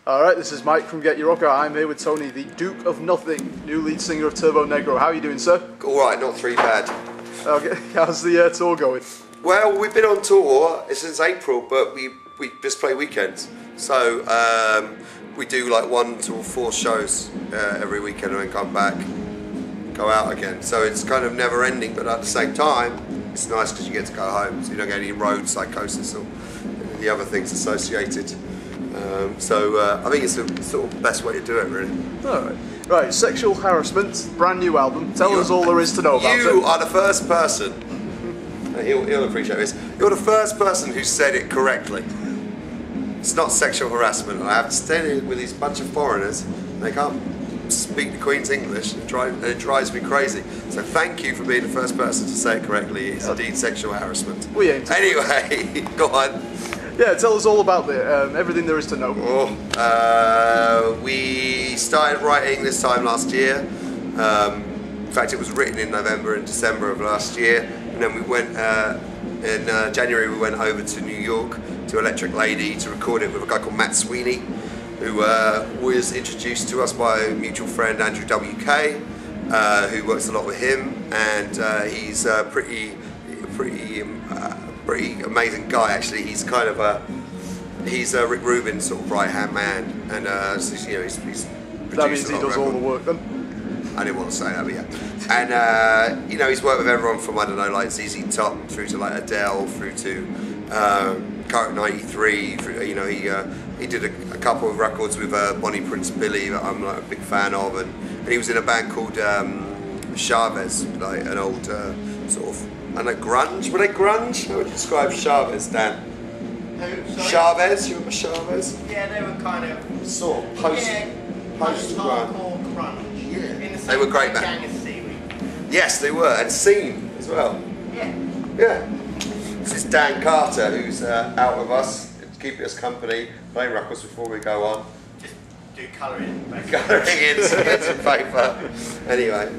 Alright, this is Mike from GetYourRockOut. I'm here with Tony, the Duke of Nothing, new lead singer of Turbonegro. How are you doing, sir? Alright, not too bad. Okay, how's the tour going? Well, we've been on tour since April, but we just play weekends. So we do like 1 to 4 shows every weekend and then come back, go out again. So it's kind of never ending, but at the same time, it's nice because you get to go home, so you don't get any road psychosis or the other things associated. I think it's the sort of best way to do it, really. Alright. Right, Sexual Harassment, brand new album. Tell us all there is to know about it. You are the first person, he'll appreciate this, you're the first person who said it correctly. It's not sexual harassment. I have to stand here with these bunch of foreigners, and they can't speak the Queen's English, and it drives me crazy. So thank you for being the first person to say it correctly. It's indeed sexual harassment. We aim to. Anyway, go on. Yeah, tell us all about it, everything there is to know. We started writing this time last year. In fact, it was written in November and December of last year. And then we went, in January we went over to New York to Electric Lady to record it with a guy called Matt Sweeney, who was introduced to us by a mutual friend, Andrew WK, who works a lot with him. And he's a pretty amazing guy, actually. He's kind of he's Rick Rubin's sort of right-hand man, and so, you know, he's produced. That means he does all the work then? I didn't want to say that, but yeah. And you know, he's worked with everyone from, I don't know, like ZZ Top through to like Adele, through to Current 93. You know, he did a couple of records with Bonnie Prince Billy that I'm like a big fan of, and he was in a band called Chavez, like an old sort of, I don't know, grunge? Were they grunge? How would you describe Chavez, Dan? Who? Sorry? Chavez? You remember Chavez? Yeah, they were kind of Sort of post-hardcore grunge. Yeah. In the They were great, man. gang as Seaweed. Yes, they were, and Scene as well. Yeah. Yeah. This is Dan Carter, who's out with us, keeping us company, playing records before we go on. Just do colouring, basically. Colouring in some paper. Anyway,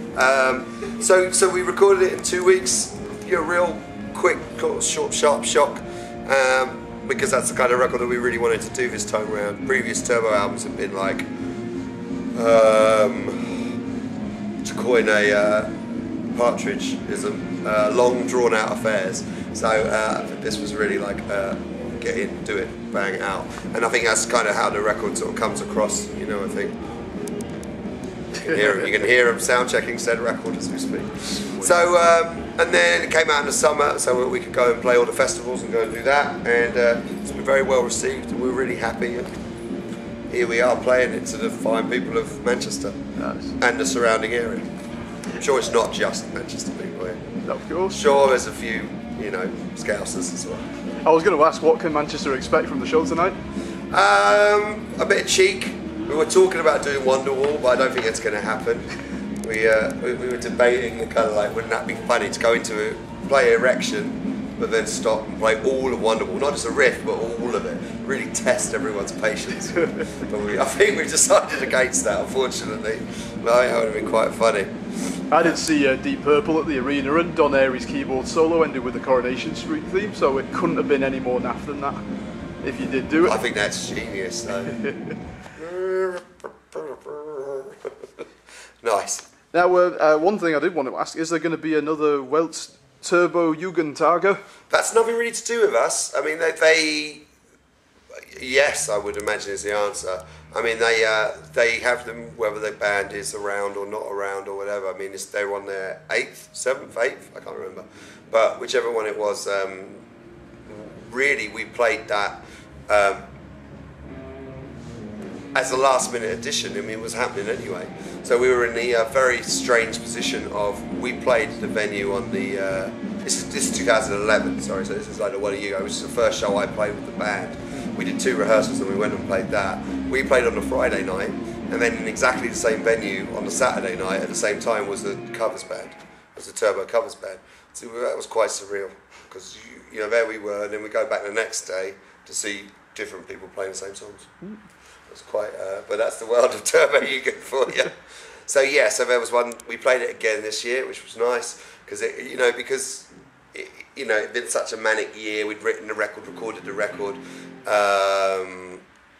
so we recorded it in 2 weeks. A real quick, short, sharp shock, because that's the kind of record that we really wanted to do this time around. Previous Turbo albums have been like, to coin a Partridge-ism, long drawn out affairs. So this was really like get in, do it, bang it out. And I think that's kind of how the record sort of comes across, you know, I think. You can hear him sound checking said record as we speak. So, and then it came out in the summer, so we could go and play all the festivals and go and do that. And it's been very well received, and we're really happy. And here we are playing it to the fine people of Manchester and the surrounding area. I'm sure it's not just Manchester people here. Of course. Sure, there's a few, you know, Scousers as well. I was going to ask, what can Manchester expect from the show tonight? A bit of cheek. We were talking about doing Wonderwall, but I don't think it's going to happen. We were debating the kind of like, wouldn't that be funny to go into play Erection, but then stop and play all of Wonderwall, not just a riff, but all of it. Really test everyone's patience. But I think we've decided against that, unfortunately. But I think that would have been quite funny. I did see Deep Purple at the arena, and Don Airey's keyboard solo ended with the Coronation Street theme, so it couldn't have been any more naff than that, if you did do it. I think that's genius, though. Nice. Now, one thing I did want to ask, is there going to be another Welt's Turbo Jugendtage? That's nothing really to do with us. I mean, they yes, I would imagine is the answer. I mean, they have them whether the band is around or not around or whatever. I mean, they're on their 8th, 7th, 8th, I can't remember. But whichever one it was, really we played that as a last minute addition. I mean, it was happening anyway. So we were in the very strange position of, we played the venue on the, this is 2011, sorry, so this is like the one year ago, which is the first show I played with the band. We did 2 rehearsals and we went and played that. We played on the Friday night, and then in exactly the same venue on the Saturday night at the same time was the covers band, was the Turbo covers band. So that was quite surreal, because you know, there we were, and then we go back the next day to see different people playing the same songs. It was quite, but that's the world of Turbo you get for you. So yeah, so there was one, we played it again this year, which was nice, because it'd been such a manic year. We'd written the record, recorded the record,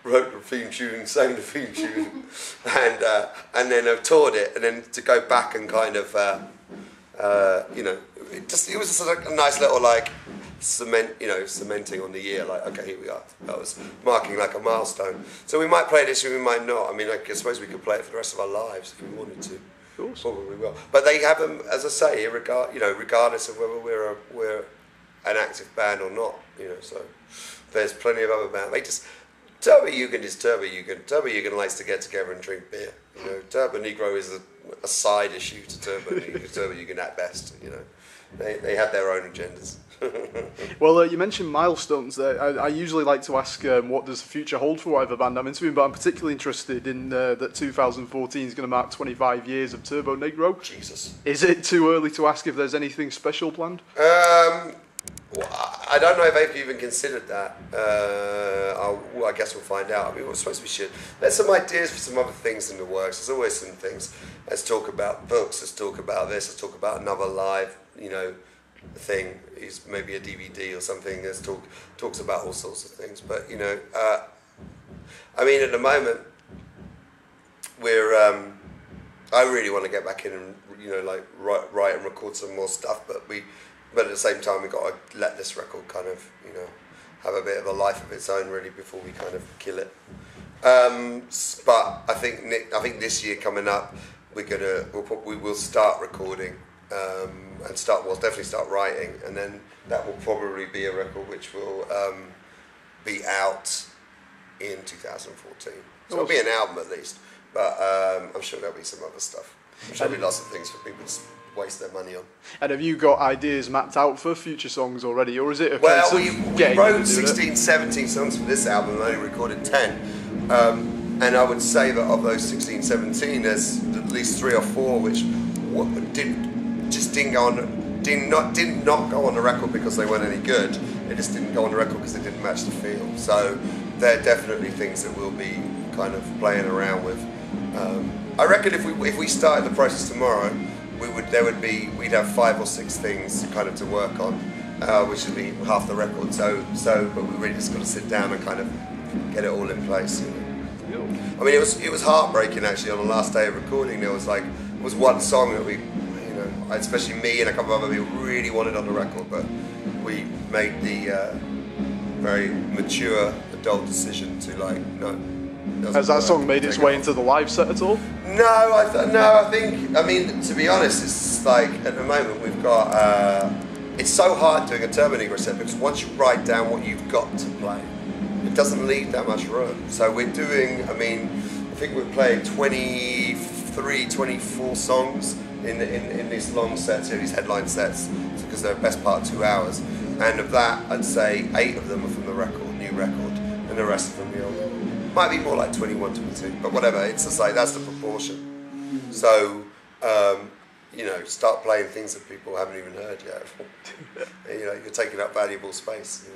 wrote the theme tune, sang the theme tune, and then I've toured it, and then to go back and kind of, you know, it was just like a nice little like cementing on the year. Like, okay, here we are. That was marking like a milestone. So we might play this, and we might not. I mean, I suppose we could play it for the rest of our lives if we wanted to. Probably will. But they have them, as I say, regardless of whether we're an active band or not. You know, so there's plenty of other bands. They just Turbonegro is Turbonegro. Turbonegro likes to get together and drink beer. You know, Turbonegro is a side issue to Turbonegro at best. You know, they have their own agendas. Well, you mentioned milestones there. I usually like to ask what does the future hold for whatever band I'm interviewing, but I'm particularly interested in that 2014 is going to mark 25 years of Turbonegro. Jesus. Is it too early to ask if there's anything special planned? Well, I don't know if they've even considered that. I guess we'll find out. I mean, we're supposed to be shit. There's some ideas for some other things in the works. There's always some things. Let's talk about books. Let's talk about this. Let's talk about another live, you know, thing. Is maybe a DVD or something. There's talks about all sorts of things. But you know, I mean, at the moment, we're. I really want to get back in and like write and record some more stuff. But at the same time, we've got to let this record kind of have a bit of a life of its own really before we kind of kill it. But I think this year coming up, we will start recording and definitely start writing, and then that will probably be a record which will be out in 2014. So it'll be an album at least, but I'm sure there'll be some other stuff. I'm sure there'll be lots of things for people to waste their money on. And have you got ideas mapped out for future songs already, or is it a well, case we of wrote 16, 17 songs for this album and only recorded 10. And I would say that of those 16, 17, there's at least 3 or 4 which did not go on the record because they weren't any good. They just didn't go on the record because they didn't match the feel. So they're definitely things that we'll be kind of playing around with. I reckon if we started the process tomorrow, we'd have 5 or 6 things kind of to work on, which would be half the record. But we really just got to sit down and kind of get it all in place. You know? I mean, it was heartbreaking actually. On the last day of recording, there was one song that we, especially me and a couple of other people really wanted on the record, but we made the very mature adult decision to no. Has that song made its way into the live set at all? No, I mean, to be honest, it's like at the moment we've got. It's so hard doing a Turbonegro set because once you write down what you've got to play, it doesn't leave that much room. So we're doing. I mean, I think we're playing 23, 24 songs in these long sets here, these headline sets, because they're best part of 2 hours. And of that, I'd say 8 of them are from the new record, and the rest of them the old. Might be more like 21, 22, but whatever. It's just like that's the proportion. So, start playing things that people haven't even heard yet. You're taking up valuable space,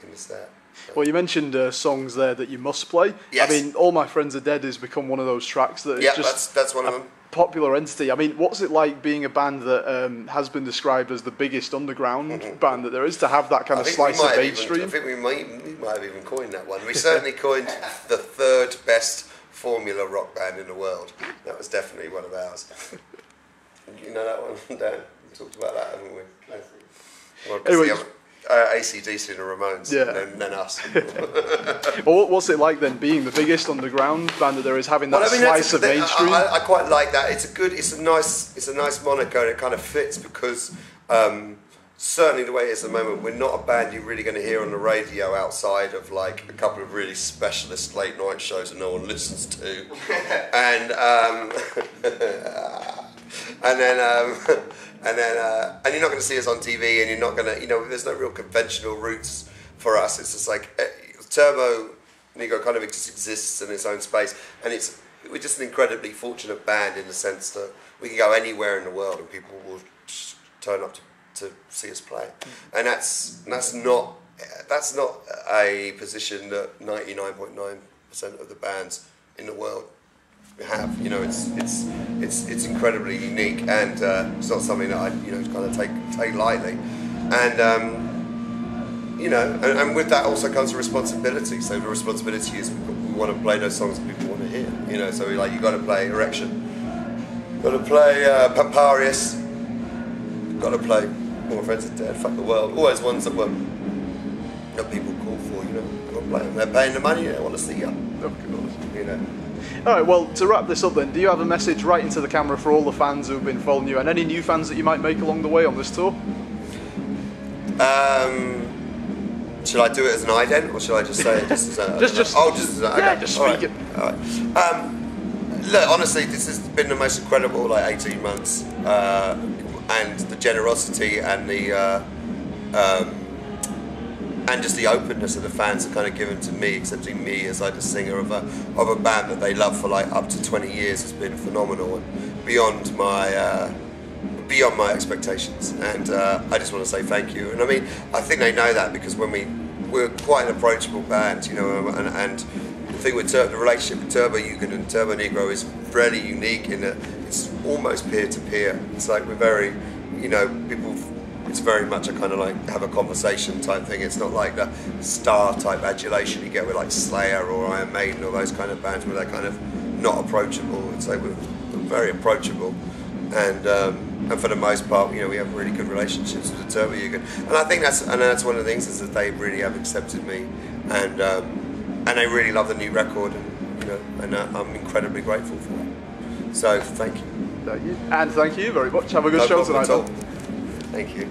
in the set. Well, you mentioned songs there that you must play. Yes. I mean, All My Friends Are Dead has become one of those tracks that is just that's one of them. Popular entity. I mean, what's it like being a band that has been described as the biggest underground band that there is, to have that kind of slice of mainstream? I think we might have even coined that one. We certainly coined the 3rd best formula rock band in the world. That was definitely one of ours. You know that one, Dan? We talked about that, haven't we? Well, anyway, AC/DC and the Ramones, and then us. Well, what's it like then, being the biggest underground band that there is, having that slice of mainstream? I quite like that. It's a nice moniker, and it kind of fits because certainly the way it is at the moment, we're not a band you're really going to hear on the radio outside of like a couple of really specialist late night shows that no one listens to, and you're not going to see us on TV, and you're not going to, there's no real conventional roots for us. It's just like Turbonegro kind of just exists in its own space, and we're just an incredibly fortunate band in the sense that we can go anywhere in the world and people will just turn up to see us play, and that's not a position that 99.9% of the bands in the world have. It's incredibly unique, and it's not something that I kind of take lightly. And you know, and with that also comes a responsibility. So the responsibility is we want to play those songs that people want to hear, you know. So you got to play Erection, got to play Pamparius, got to play All My Friends Are Dead, Fuck the World, all those ones that people call for, you know. Got to play them. They're paying the money, they want to see you. Of course. You know. All right, well, to wrap this up then, do you have a message right into the camera for all the fans who've been following you and any new fans that you might make along the way on this tour? Should I do it as an ident or should I just say it just as a... just just yeah, okay. just speak it. All right. Look, honestly, this has been the most incredible, like, 18 months. And the generosity and the... and just the openness that the fans have kind of given to me, accepting me as like the singer of a band that they love for like up to 20 years has been phenomenal and beyond my expectations. And I just want to say thank you. And I mean, I think they know that because when we're quite an approachable band, you know, and the thing with the relationship with Turbonegro and Turbonegro is really unique in that it's almost peer-to-peer. It's like we're very, you know, people. It's very much a kind of like have a conversation type thing. It's not like the star type adulation you get with like Slayer or Iron Maiden or those kind of bands where they're kind of not approachable. It's like we're very approachable, and for the most part, you know, we have really good relationships with the Turbonegro. And I think that's one of the things is that they really have accepted me, and they really love the new record, and you know, and I'm incredibly grateful for that. So thank you. Thank you, and thank you very much. Have a good show tonight. Thank you.